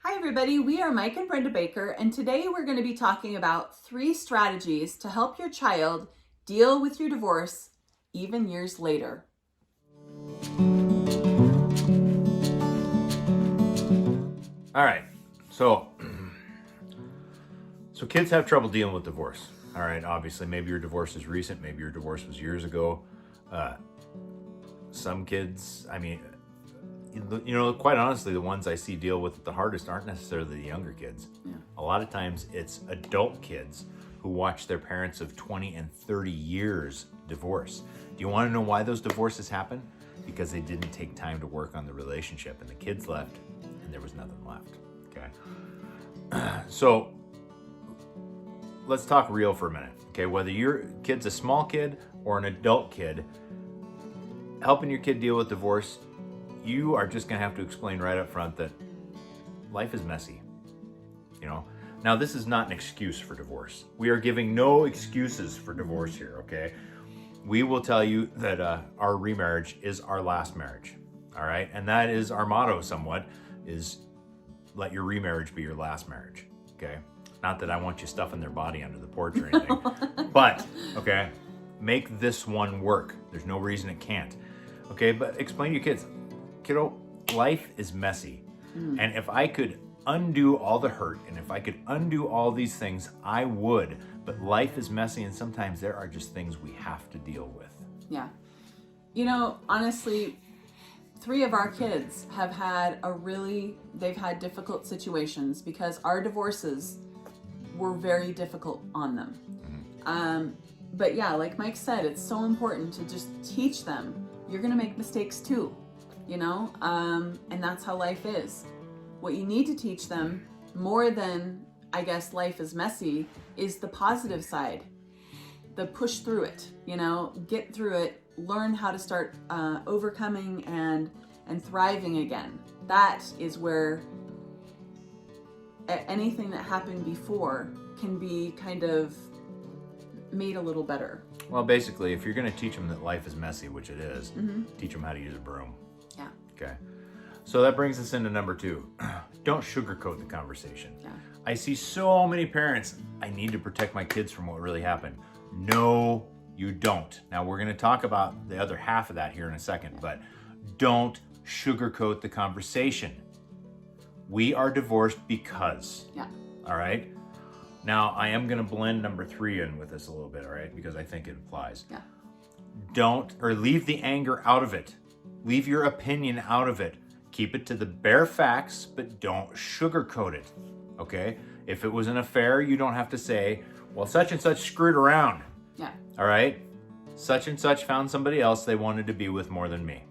Hi everybody, we are Mike and Brenda Baker, and today we're going to be talking about 3 strategies to help your child deal with your divorce even years later. All right, so kids have trouble dealing with divorce. All right, obviously, maybe your divorce is recent, maybe your divorce was years ago. Some kids, quite honestly, the ones I see deal with it the hardest aren't necessarily the younger kids. Yeah. A lot of times it's adult kids who watch their parents of 20 and 30 years divorce. Do you want to know why those divorces happen? Because they didn't take time to work on the relationship, and the kids left and there was nothing left. Okay. So let's talk real for a minute. Okay. Whether your kid's a small kid or an adult kid, helping your kid deal with divorce, you are just going to have to explain right up front that life is messy. Now, this is not an excuse for divorce. We are giving no excuses for divorce here, okay? We will tell you that our remarriage is our last marriage, all right? And that is our motto somewhat, is let your remarriage be your last marriage, okay? Not that I want you stuffing their body under the porch or anything, but, okay, make this one work. There's no reason it can't, okay? But explain to your kids, kiddo, life is messy. And if I could undo all the hurt and if I could undo all these things, I would. But life is messy, and sometimes there are just things we have to deal with. Yeah. Honestly, 3 of our kids have had they've had difficult situations because our divorces were very difficult on them. But yeah, like Mike said, it's so important to just teach them. You're going to make mistakes too, and that's how life is. What you need to teach them more than, I guess, life is messy is the positive side, the push through it, get through it, learn how to start overcoming and thriving again. That is where anything that happened before can be kind of made a little better. Well, basically, if you're going to teach them that life is messy, which it is, teach them how to use a broom. Yeah. Okay. So that brings us into number 2. Don't sugarcoat the conversation. Yeah. I see so many parents, I need to protect my kids from what really happened. No, you don't. Now, we're going to talk about the other half of that here in a second, but don't sugarcoat the conversation. We are divorced because. Yeah. All right? Now, I am going to blend number 3 in with this a little bit, all right? Because I think it applies. Yeah. Leave the anger out of it. Leave your opinion out of it. Keep it to the bare facts, but don't sugarcoat it, okay? If it was an affair, you don't have to say, well, such and such screwed around. Yeah. All right? Such and such found somebody else they wanted to be with more than me.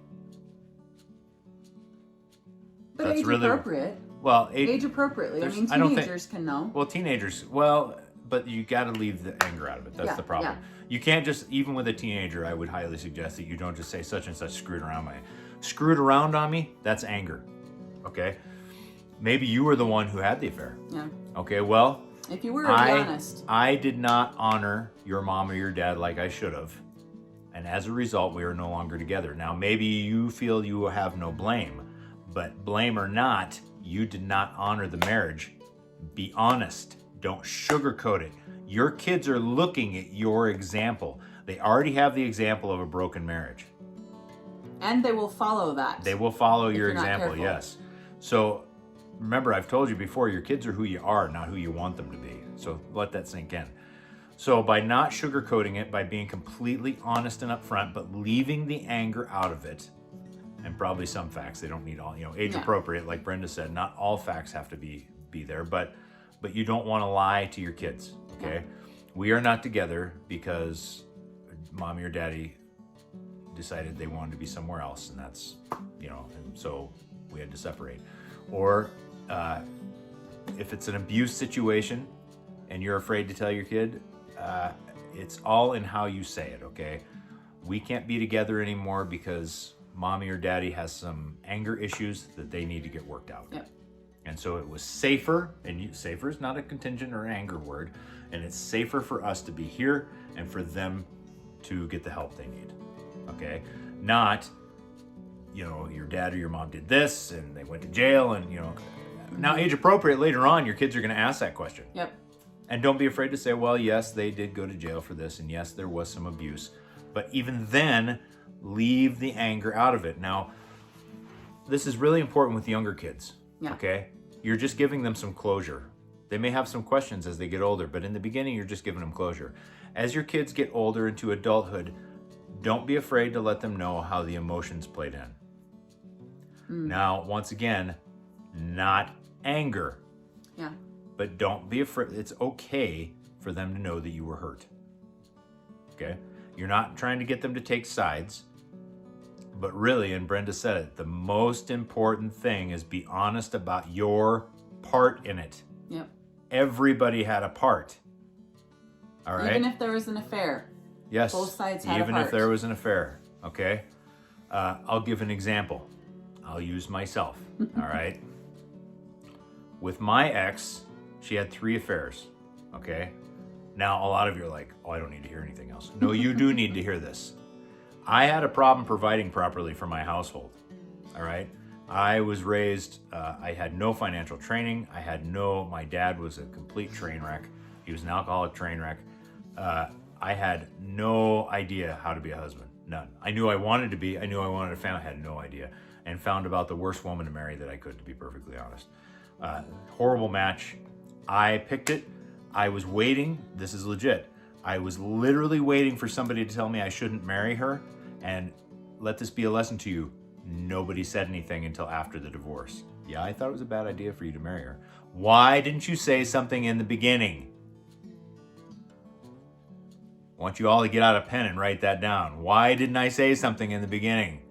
But that's age appropriate. Well, age appropriately. Teenagers can know. Well, teenagers, but you got to leave the anger out of it. That's the problem. Yeah. You can't just, even with a teenager, I would highly suggest that you don't just say such and such screwed around on me. That's anger. Okay? Maybe you were the one who had the affair. Yeah. Okay, well, if you were, be honest. I did not honor your mom or your dad like I should have. And as a result, we are no longer together. Now, maybe you feel you have no blame, but blame or not, you did not honor the marriage. Be honest. Don't sugarcoat it. Your kids are looking at your example. They already have the example of a broken marriage. And they will follow that. They will follow your example, yes. So remember, I've told you before, your kids are who you are, not who you want them to be. So let that sink in. So by not sugarcoating it, by being completely honest and upfront, but leaving the anger out of it, and probably some facts, they don't need all, age appropriate, like Brenda said, not all facts have to be there, but you don't want to lie to your kids, okay? Yeah. We are not together because mommy or daddy decided they wanted to be somewhere else, and that's, and so we had to separate. Or if it's an abuse situation and you're afraid to tell your kid, it's all in how you say it, okay? We can't be together anymore because mommy or daddy has some anger issues that they need to get worked out. Yep. And so it was safer, and safer is not a contingent or anger word, and it's safer for us to be here and for them to get the help they need, okay? Not, your dad or your mom did this and they went to jail and, Now, age appropriate, later on, your kids are going to ask that question. Yep. And don't be afraid to say, well, yes, they did go to jail for this, and yes, there was some abuse. But even then, leave the anger out of it. Now, this is really important with younger kids, okay? You're just giving them some closure. They may have some questions as they get older, but in the beginning, you're just giving them closure. As your kids get older into adulthood, don't be afraid to let them know how the emotions played in. Now, once again, not anger. Yeah. But don't be afraid. It's okay for them to know that you were hurt. Okay? You're not trying to get them to take sides. But really, and Brenda said it, the most important thing is be honest about your part in it. Yep. Everybody had a part. All right? Even if there was an affair. Yes. Both sides had a even part. if there was an affair. Okay? I'll give an example. I'll use myself. All right? With my ex, she had 3 affairs. Okay? Now, a lot of you are like, oh, I don't need to hear anything else. No, you do need to hear this. I had a problem providing properly for my household. All right? I was raised, I had no financial training. My dad was a complete train wreck. He was an alcoholic train wreck. I had no idea how to be a husband. None. I knew I wanted to be. I knew I wanted a family. I had no idea. And found about the worst woman to marry that I could, to be perfectly honest. Horrible match. I picked it. I was waiting. This is legit. I was literally waiting for somebody to tell me I shouldn't marry her. And let this be a lesson to you. Nobody said anything until after the divorce. Yeah, I thought it was a bad idea for you to marry her. Why didn't you say something in the beginning? I want you all to get out a pen and write that down. Why didn't I say something in the beginning?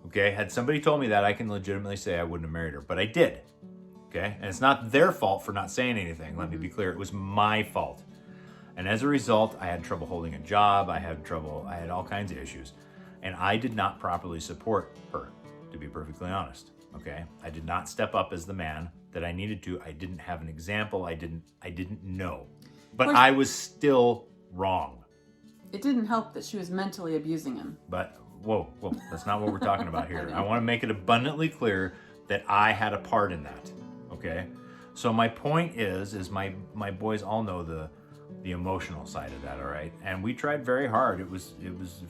Okay, had somebody told me that, I can legitimately say I wouldn't have married her, but I did. Okay, and it's not their fault for not saying anything. Let me be clear, it was my fault. And as a result, I had trouble holding a job. I had all kinds of issues. And I did not properly support her, to be perfectly honest. Okay, I did not step up as the man that I needed to. I didn't have an example. I didn't know. But I was still wrong. It didn't help that she was mentally abusing him. But whoa, that's not what we're talking about here. I want to make it abundantly clear that I had a part in that. Okay, so my point is my boys all know the emotional side of that. All right, and we tried very hard. It was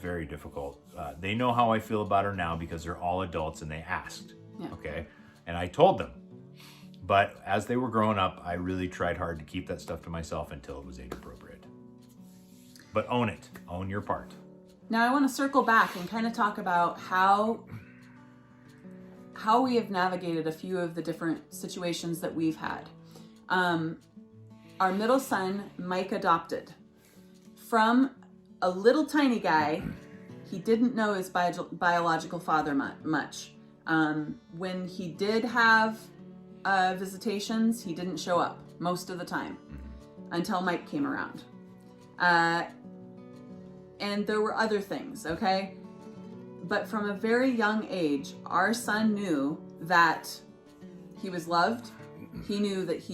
very difficult. They know how I feel about her now because they're all adults and they asked. Yeah. Okay, and I told them. But as they were growing up, I really tried hard to keep that stuff to myself until it was age appropriate. But own it. Own your part. Now I want to circle back and kind of talk about how we have navigated a few of the different situations that we've had. Our middle son, Mike, adopted from a little tiny guy. He didn't know his biological father much. When he did have visitations, he didn't show up most of the time until Mike came around. And there were other things, okay? But from a very young age, our son knew that he was loved. He knew that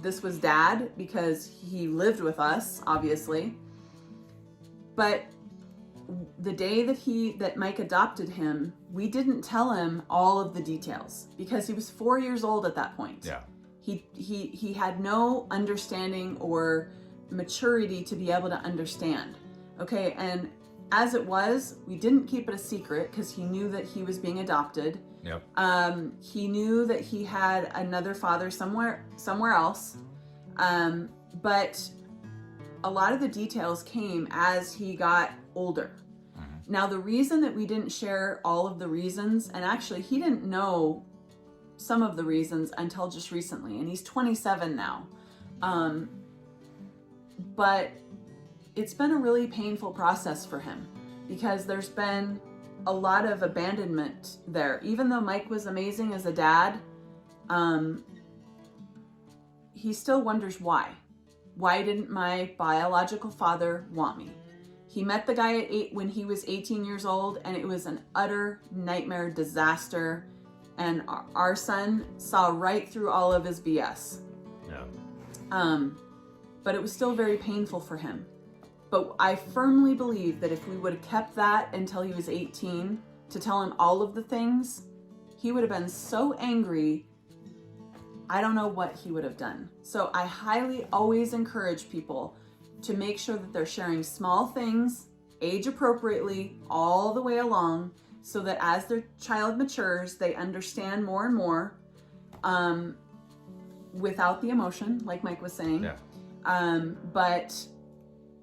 this was dad because he lived with us, obviously. But the day that Mike adopted him, we didn't tell him all of the details because he was 4 years old at that point. Yeah. He had no understanding or maturity to be able to understand. Okay, and as it was, we didn't keep it a secret because he knew that he was being adopted. Yep. He knew that he had another father somewhere else. But a lot of the details came as he got older. Mm-hmm. Now, the reason that we didn't share all of the reasons, and actually he didn't know some of the reasons until just recently, and he's 27 now. But it's been a really painful process for him because there's been a lot of abandonment there. Even though Mike was amazing as a dad, he still wonders why. Why didn't my biological father want me? He met the guy when he was 18 years old, and it was an utter nightmare disaster. And our son saw right through all of his BS. Yeah. But it was still very painful for him. But I firmly believe that if we would have kept that until he was 18 to tell him all of the things, he would have been so angry I don't know what he would have done. So I highly always encourage people to make sure that they're sharing small things, age appropriately, all the way along, so that as their child matures, they understand more and more, without the emotion, like Mike was saying. Yeah. But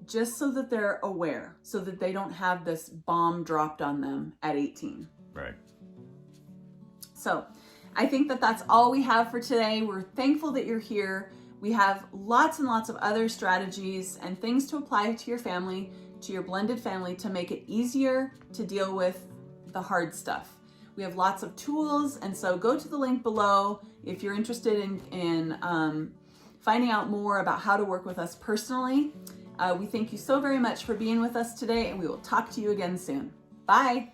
just so that they're aware, so that they don't have this bomb dropped on them at 18. Right. So I think that that's all we have for today. We're thankful that you're here. We have lots and lots of other strategies and things to apply to your family, to your blended family, to make it easier to deal with the hard stuff. We have lots of tools, and so go to the link below if you're interested in finding out more about how to work with us personally. We thank you so very much for being with us today, and we will talk to you again soon. Bye.